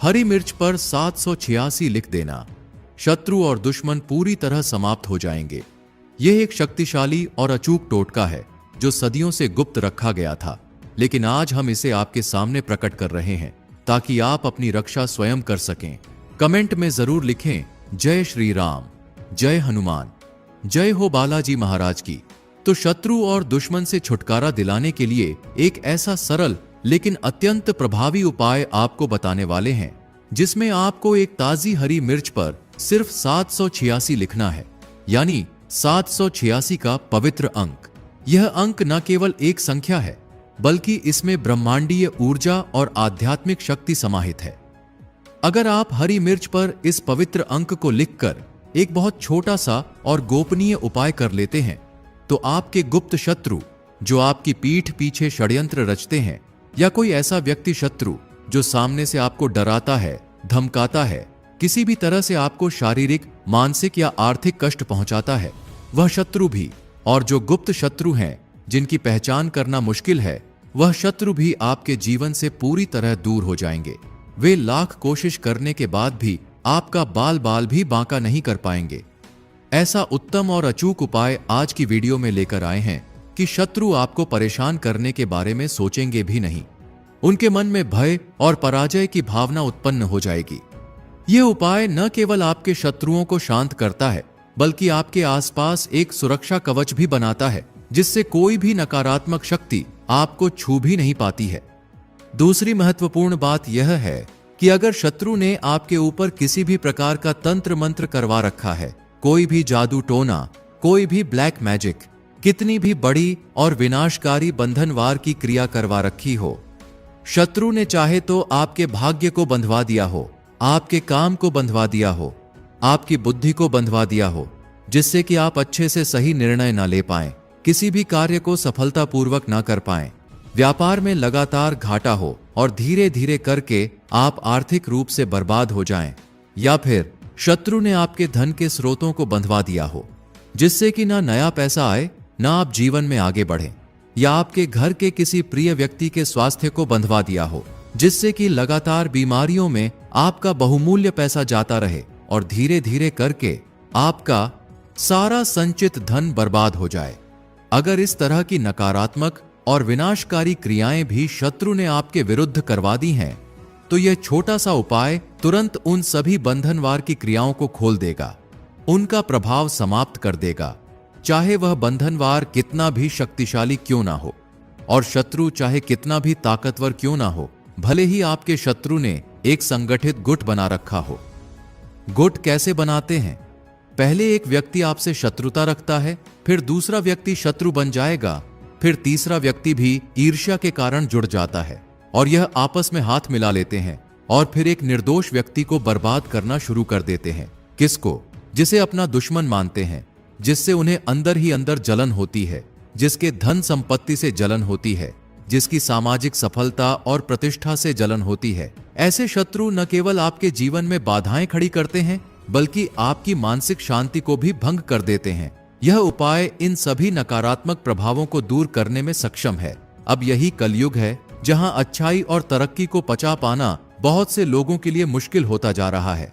हरी मिर्च पर 786 लिख देना। शत्रु और दुश्मन पूरी तरह समाप्त हो जाएंगे। यह एक शक्तिशाली और अचूक टोटका है जो सदियों से गुप्त रखा गया था, लेकिन आज हम इसे आपके सामने प्रकट कर रहे हैं ताकि आप अपनी रक्षा स्वयं कर सकें। कमेंट में जरूर लिखें जय श्री राम, जय हनुमान, जय हो बालाजी महाराज की। तो शत्रु और दुश्मन से छुटकारा दिलाने के लिए एक ऐसा सरल लेकिन अत्यंत प्रभावी उपाय आपको बताने वाले हैं, जिसमें आपको एक ताजी हरी मिर्च पर सिर्फ 786 लिखना है, यानी 786 का पवित्र अंक। यह अंक न केवल एक संख्या है, बल्कि इसमें ब्रह्मांडीय ऊर्जा और आध्यात्मिक शक्ति समाहित है। अगर आप हरी मिर्च पर इस पवित्र अंक को लिखकर एक बहुत छोटा सा और गोपनीय उपाय कर लेते हैं, तो आपके गुप्त शत्रु जो आपकी पीठ पीछे षड्यंत्र रचते हैं, या कोई ऐसा व्यक्ति शत्रु जो सामने से आपको डराता है, धमकाता है, किसी भी तरह से आपको शारीरिक, मानसिक या आर्थिक कष्ट पहुंचाता है, वह शत्रु भी, और जो गुप्त शत्रु हैं जिनकी पहचान करना मुश्किल है, वह शत्रु भी आपके जीवन से पूरी तरह दूर हो जाएंगे। वे लाख कोशिश करने के बाद भी आपका बाल बाल भी बांका नहीं कर पाएंगे। ऐसा उत्तम और अचूक उपाय आज की वीडियो में लेकर आए हैं कि शत्रु आपको परेशान करने के बारे में सोचेंगे भी नहीं। उनके मन में भय और पराजय की भावना उत्पन्न हो जाएगी। यह उपाय न केवल आपके शत्रुओं को शांत करता है, बल्कि आपके आसपास एक सुरक्षा कवच भी बनाता है, जिससे कोई भी नकारात्मक शक्ति आपको छू भी नहीं पाती है। दूसरी महत्वपूर्ण बात यह है कि अगर शत्रु ने आपके ऊपर किसी भी प्रकार का तंत्र मंत्र करवा रखा है, कोई भी जादू टोना, कोई भी ब्लैक मैजिक, कितनी भी बड़ी और विनाशकारी बंधनवार की क्रिया करवा रखी हो, शत्रु ने चाहे तो आपके भाग्य को बंधवा दिया हो, आपके काम को बंधवा दिया हो, आपकी बुद्धि को बंधवा दिया हो, जिससे कि आप अच्छे से सही निर्णय ना ले पाएं, किसी भी कार्य को सफलतापूर्वक ना कर पाएं, व्यापार में लगातार घाटा हो और धीरे धीरे करके आप आर्थिक रूप से बर्बाद हो जाएं, या फिर शत्रु ने आपके धन के स्रोतों को बंधवा दिया हो, जिससे कि ना नया पैसा आए, ना आप जीवन में आगे बढ़ें, या आपके घर के किसी प्रिय व्यक्ति के स्वास्थ्य को बंधवा दिया हो, जिससे कि लगातार बीमारियों में आपका बहुमूल्य पैसा जाता रहे और धीरे धीरे करके आपका सारा संचित धन बर्बाद हो जाए। अगर इस तरह की नकारात्मक और विनाशकारी क्रियाएं भी शत्रु ने आपके विरुद्ध करवा दी हैं, तो यह छोटा सा उपाय तुरंत उन सभी बंधनवार की क्रियाओं को खोल देगा, उनका प्रभाव समाप्त कर देगा, चाहे वह बंधनवार कितना भी शक्तिशाली क्यों ना हो, और शत्रु चाहे कितना भी ताकतवर क्यों ना हो, भले ही आपके शत्रु ने एक संगठित गुट बना रखा हो। गुट कैसे बनाते हैं? पहले एक व्यक्ति आपसे शत्रुता रखता है, फिर दूसरा व्यक्ति शत्रु बन जाएगा, फिर तीसरा व्यक्ति भी ईर्ष्या के कारण जुड़ जाता है और यह आपस में हाथ मिला लेते हैं और फिर एक निर्दोष व्यक्ति को बर्बाद करना शुरू कर देते हैं। किसको? जिसे अपना दुश्मन मानते हैं, जिससे उन्हें अंदर ही अंदर जलन होती है, जिसके धन संपत्ति से जलन होती है, जिसकी सामाजिक सफलता और प्रतिष्ठा से जलन होती है। ऐसे शत्रु न केवल आपके जीवन में बाधाएं खड़ी करते हैं, बल्कि आपकी मानसिक शांति को भी भंग कर देते हैं। यह उपाय इन सभी नकारात्मक प्रभावों को दूर करने में सक्षम है। अब यही कलयुग है जहां अच्छाई और तरक्की को पचा पाना बहुत से लोगों के लिए मुश्किल होता जा रहा है।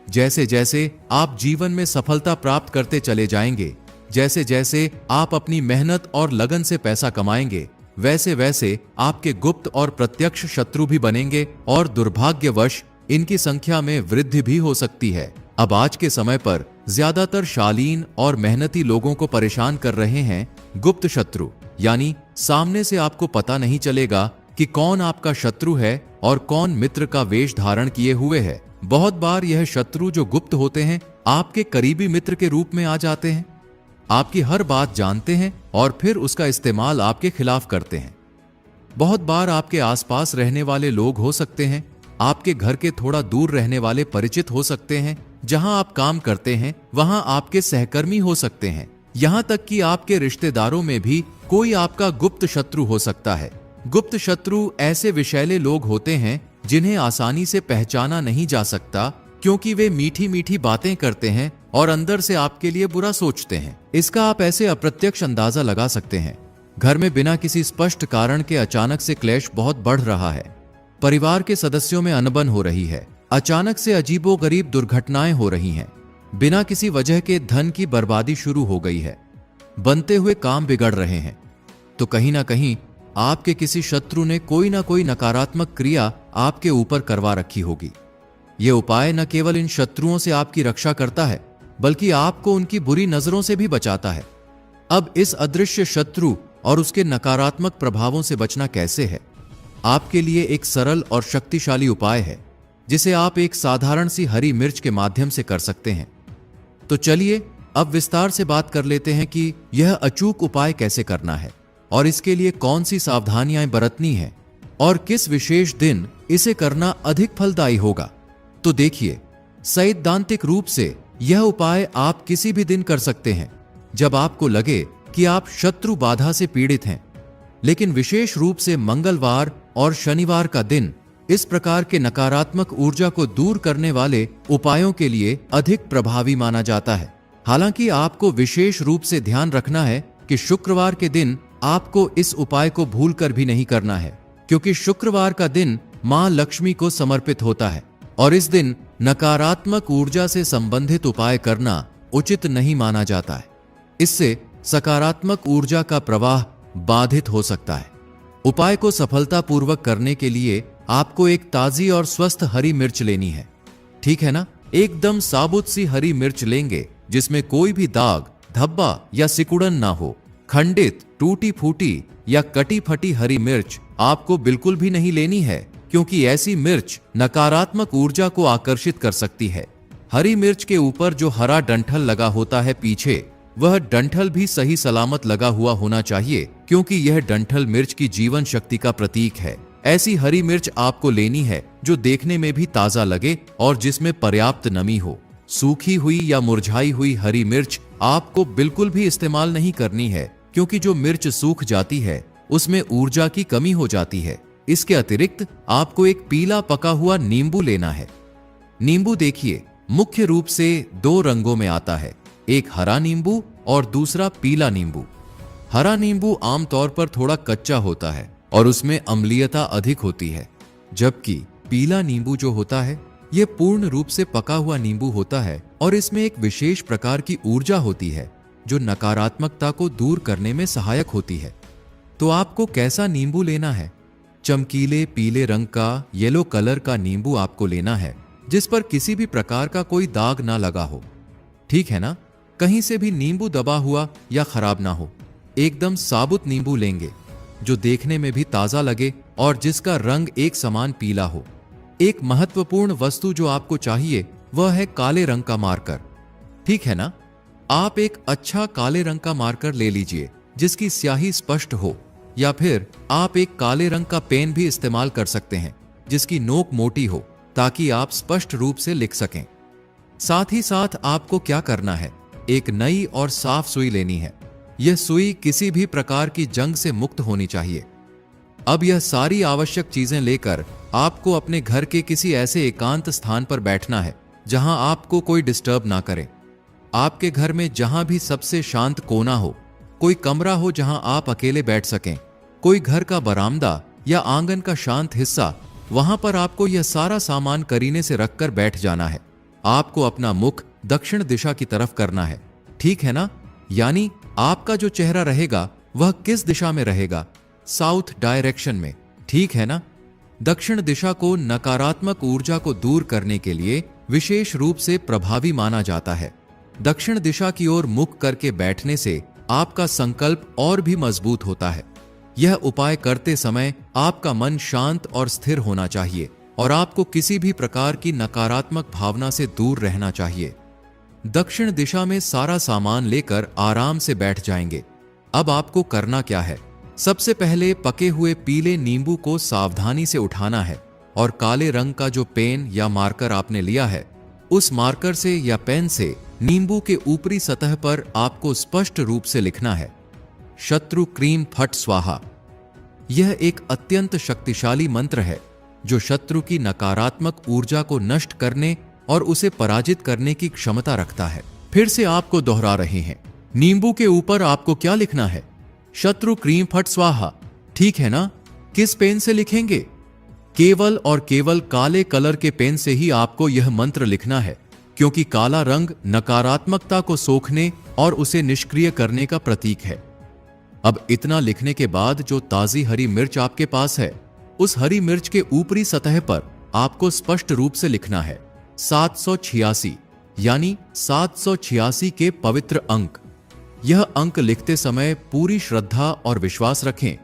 जैसे जैसे आप जीवन में सफलता प्राप्त करते चले जाएंगे, जैसे जैसे आप अपनी मेहनत और लगन से पैसा कमाएंगे, वैसे वैसे आपके गुप्त और प्रत्यक्ष शत्रु भी बनेंगे और दुर्भाग्यवश इनकी संख्या में वृद्धि भी हो सकती है। अब आज के समय पर ज्यादातर शालीन और मेहनती लोगों को परेशान कर रहे हैं गुप्त शत्रु, यानी सामने से आपको पता नहीं चलेगा कि कौन आपका शत्रु है और कौन मित्र का वेश धारण किए हुए है। बहुत बार यह शत्रु जो गुप्त होते हैं आपके करीबी मित्र के रूप में आ जाते हैं, आपकी हर बात जानते हैं और फिर उसका इस्तेमाल आपके खिलाफ करते हैं। बहुत बार आपके आसपास रहने वाले लोग हो सकते हैं, आपके घर के थोड़ा दूर रहने वाले परिचित हो सकते हैं, जहां आप काम करते हैं वहां आपके सहकर्मी हो सकते हैं, यहां तक कि आपके रिश्तेदारों में भी कोई आपका गुप्त शत्रु हो सकता है। गुप्त शत्रु ऐसे विषैले लोग होते हैं जिन्हें आसानी से पहचाना नहीं जा सकता, क्योंकि वे मीठी मीठी बातें करते हैं और अंदर से आपके लिए बुरा सोचते हैं। इसका आप ऐसे अप्रत्यक्ष अंदाजा लगा सकते हैं। घर में बिना किसी स्पष्ट कारण के अचानक से क्लेश बहुत बढ़ रहा है, परिवार के सदस्यों में अनबन हो रही है, अचानक से अजीबोगरीब दुर्घटनाएं हो रही हैं, बिना किसी वजह के धन की बर्बादी शुरू हो गई है, बनते हुए काम बिगड़ रहे हैं, तो कहीं ना कहीं आपके किसी शत्रु ने कोई ना कोई नकारात्मक क्रिया आपके ऊपर करवा रखी होगी। यह उपाय न केवल इन शत्रुओं से आपकी रक्षा करता है, बल्कि आपको उनकी बुरी नजरों से भी बचाता है। अब इस अदृश्य शत्रु और उसके नकारात्मक प्रभावों से बचना कैसे है, आपके लिए एक सरल और शक्तिशाली उपाय है, जिसे आप एक साधारण सी हरी मिर्च के माध्यम से कर सकते हैं। तो चलिए अब विस्तार से बात कर लेते हैं कि यह अचूक उपाय कैसे करना है और इसके लिए कौन सी सावधानियां बरतनी है और किस विशेष दिन इसे करना अधिक फलदायी होगा। तो देखिए, सैद्धांतिक रूप से यह उपाय आप किसी भी दिन कर सकते हैं जब आपको लगे कि आप शत्रु बाधा से पीड़ित हैं, लेकिन विशेष रूप से मंगलवार और शनिवार का दिन इस प्रकार के नकारात्मक ऊर्जा को दूर करने वाले उपायों के लिए अधिक प्रभावी माना जाता है। हालांकि आपको विशेष रूप से ध्यान रखना है कि शुक्रवार के दिन आपको इस उपाय को भूलकर भी नहीं करना है, क्योंकि शुक्रवार का दिन मां लक्ष्मी को समर्पित होता है और इस दिन नकारात्मक ऊर्जा से संबंधित उपाय करना उचित नहीं माना जाता है। इससे सकारात्मक ऊर्जा का प्रवाह बाधित हो सकता है। उपाय को सफलतापूर्वक करने के लिए आपको एक ताजी और स्वस्थ हरी मिर्च लेनी है, ठीक है ना? एकदम साबुत सी हरी मिर्च लेंगे जिसमें कोई भी दाग, धब्बा या सिकुड़न ना हो। खंडित, टूटी फूटी या कटी फटी हरी मिर्च आपको बिल्कुल भी नहीं लेनी है, क्योंकि ऐसी मिर्च नकारात्मक ऊर्जा को आकर्षित कर सकती है। हरी मिर्च के ऊपर जो हरा डंठल लगा होता है पीछे, वह डंठल भी सही सलामत लगा हुआ होना चाहिए, क्योंकि यह डंठल मिर्च की जीवन शक्ति का प्रतीक है। ऐसी हरी मिर्च आपको लेनी है जो देखने में भी ताजा लगे और जिसमें पर्याप्त नमी हो। सूखी हुई या मुरझाई हुई हरी मिर्च आपको बिल्कुल भी इस्तेमाल नहीं करनी है, क्योंकि जो मिर्च सूख जाती है उसमें ऊर्जा की कमी हो जाती है। इसके अतिरिक्त आपको एक पीला पका हुआ नींबू लेना है। नींबू देखिए मुख्य रूप से दो रंगों में आता है, एक हरा नींबू और दूसरा पीला नींबू। हरा नींबू आमतौर पर थोड़ा कच्चा होता है और उसमें अम्लीयता अधिक होती है, जबकि पीला नींबू जो होता है यह पूर्ण रूप से पका हुआ नींबू होता है और इसमें एक विशेष प्रकार की ऊर्जा होती है जो नकारात्मकता को दूर करने में सहायक होती है। तो आपको कैसा नींबू लेना है? चमकीले पीले रंग का, येलो कलर का नींबू आपको लेना है, जिस पर किसी भी प्रकार का कोई दाग ना लगा हो, ठीक है ना? कहीं से भी नींबू दबा हुआ या खराब ना हो। एकदम साबुत नींबू लेंगे जो देखने में भी ताजा लगे और जिसका रंग एक समान पीला हो। एक महत्वपूर्ण वस्तु जो आपको चाहिए वह है काले रंग का मार्कर, ठीक है ना? आप एक अच्छा काले रंग का मार्कर ले लीजिए जिसकी स्याही स्पष्ट हो, या फिर आप एक काले रंग का पेन भी इस्तेमाल कर सकते हैं जिसकी नोक मोटी हो, ताकि आप स्पष्ट रूप से लिख सकें। साथ ही साथ आपको क्या करना है, एक नई और साफ सुई लेनी है। यह सुई किसी भी प्रकार की जंग से मुक्त होनी चाहिए। अब यह सारी आवश्यक चीजें लेकर आपको अपने घर के किसी ऐसे एकांत स्थान पर बैठना है जहां आपको कोई डिस्टर्ब ना करे। आपके घर में जहां भी सबसे शांत कोना हो, कोई कमरा हो जहां आप अकेले बैठ सकें, कोई घर का बरामदा या आंगन का शांत हिस्सा, वहां पर आपको यह सारा सामान करीने से रखकर बैठ जाना है। आपको अपना मुख दक्षिण दिशा की तरफ करना है, ठीक है ना? यानी आपका जो चेहरा रहेगा वह किस दिशा में रहेगा? साउथ डायरेक्शन में, ठीक है ना? दक्षिण दिशा को नकारात्मक ऊर्जा को दूर करने के लिए विशेष रूप से प्रभावी माना जाता है। दक्षिण दिशा की ओर मुख करके बैठने से आपका संकल्प और भी मजबूत होता है। यह उपाय करते समय आपका मन शांत और स्थिर होना चाहिए और आपको किसी भी प्रकार की नकारात्मक भावना से दूर रहना चाहिए। दक्षिण दिशा में सारा सामान लेकर आराम से बैठ जाएंगे। अब आपको करना क्या है? सबसे पहले पके हुए पीले नींबू को सावधानी से उठाना है और काले रंग का जो पेन या मार्कर आपने लिया है, उस मार्कर से या पेन से नींबू के ऊपरी सतह पर आपको स्पष्ट रूप से लिखना है, शत्रु क्रीम फट स्वाहा। यह एक अत्यंत शक्तिशाली मंत्र है जो शत्रु की नकारात्मक ऊर्जा को नष्ट करने और उसे पराजित करने की क्षमता रखता है। फिर से आपको दोहरा रहे हैं, नींबू के ऊपर आपको क्या लिखना है? शत्रु क्रीम फट स्वाहा, ठीक है ना? किस पेन से लिखेंगे? केवल और केवल काले कलर के पेन से ही आपको यह मंत्र लिखना है, क्योंकि काला रंग नकारात्मकता को सोखने और उसे निष्क्रिय करने का प्रतीक है। अब इतना लिखने के बाद जो ताजी हरी मिर्च आपके पास है, उस हरी मिर्च के ऊपरी सतह पर आपको स्पष्ट रूप से लिखना है 786, यानी 786 के पवित्र अंक। यह अंक लिखते समय पूरी श्रद्धा और विश्वास रखें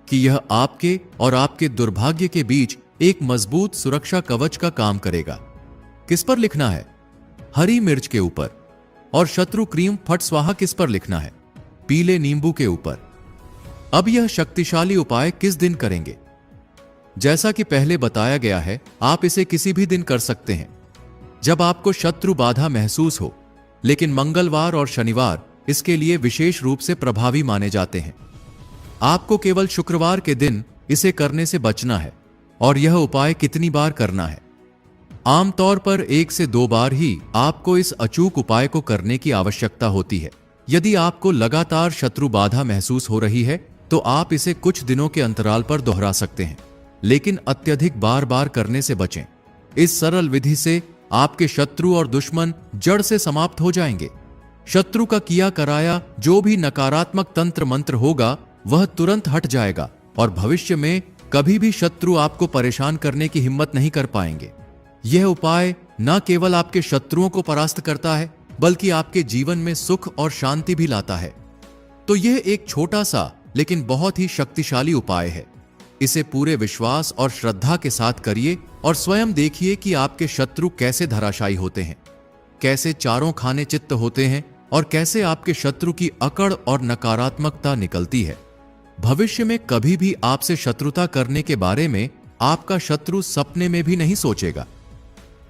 कि यह आपके और आपके दुर्भाग्य के बीच एक मजबूत सुरक्षा कवच का काम करेगा। किस पर लिखना है? हरी मिर्च के ऊपर। और शत्रु क्रीम फट स्वाहा किस पर लिखना है? पीले नींबू के ऊपर। अब यह शक्तिशाली उपाय किस दिन करेंगे? जैसा कि पहले बताया गया है, आप इसे किसी भी दिन कर सकते हैं जब आपको शत्रु बाधा महसूस हो, लेकिन मंगलवार और शनिवार इसके लिए विशेष रूप से प्रभावी माने जाते हैं। आपको केवल शुक्रवार के दिन इसे करने से बचना है। और यह उपाय कितनी बार करना है? आमतौर पर 1 से 2 बार ही आपको इस अचूक उपाय को करने की आवश्यकता होती है। यदि आपको लगातार शत्रु बाधा महसूस हो रही है तो आप इसे कुछ दिनों के अंतराल पर दोहरा सकते हैं, लेकिन अत्यधिक बार बार करने से बचें। इस सरल विधि से आपके शत्रु और दुश्मन जड़ से समाप्त हो जाएंगे। शत्रु का किया कराया जो भी नकारात्मक तंत्र मंत्र होगा वह तुरंत हट जाएगा और भविष्य में कभी भी शत्रु आपको परेशान करने की हिम्मत नहीं कर पाएंगे। यह उपाय न केवल आपके शत्रुओं को परास्त करता है, बल्कि आपके जीवन में सुख और शांति भी लाता है। तो यह एक छोटा सा लेकिन बहुत ही शक्तिशाली उपाय है। इसे पूरे विश्वास और श्रद्धा के साथ करिए और स्वयं देखिए कि आपके शत्रु कैसे धराशायी होते हैं, कैसे चारों खाने चित्त होते हैं और कैसे आपके शत्रु की अकड़ और नकारात्मकता निकलती है। भविष्य में कभी भी आपसे शत्रुता करने के बारे में आपका शत्रु सपने में भी नहीं सोचेगा।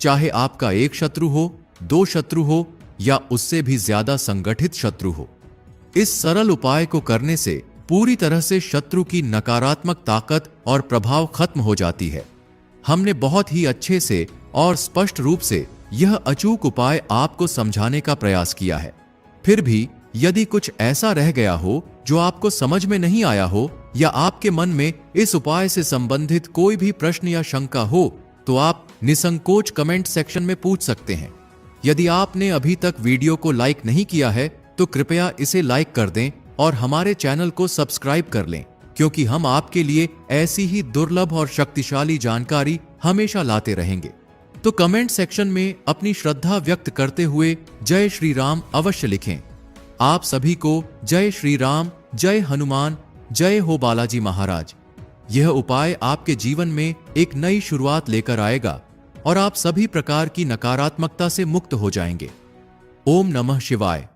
चाहे आपका एक शत्रु हो, 2 शत्रु हो या उससे भी ज्यादा संगठित शत्रु हो। इस सरल उपाय को करने से पूरी तरह से शत्रु की नकारात्मक ताकत और प्रभाव खत्म हो जाती है। हमने बहुत ही अच्छे से और स्पष्ट रूप से यह अचूक उपाय आपको समझाने का प्रयास किया है। फिर भी यदि कुछ ऐसा रह गया हो जो आपको समझ में नहीं आया हो, या आपके मन में इस उपाय से संबंधित कोई भी प्रश्न या शंका हो, तो आप निसंकोच कमेंट सेक्शन में पूछ सकते हैं। यदि आपने अभी तक वीडियो को लाइक नहीं किया है तो कृपया इसे लाइक कर दें और हमारे चैनल को सब्सक्राइब कर लें, क्योंकि हम आपके लिए ऐसी ही दुर्लभ और शक्तिशाली जानकारी हमेशा लाते रहेंगे। तो कमेंट सेक्शन में अपनी श्रद्धा व्यक्त करते हुए जय श्री राम अवश्य लिखें। आप सभी को जय श्री राम, जय हनुमान, जय हो बालाजी महाराज। यह उपाय आपके जीवन में एक नई शुरुआत लेकर आएगा और आप सभी प्रकार की नकारात्मकता से मुक्त हो जाएंगे। ओम नमः शिवाय।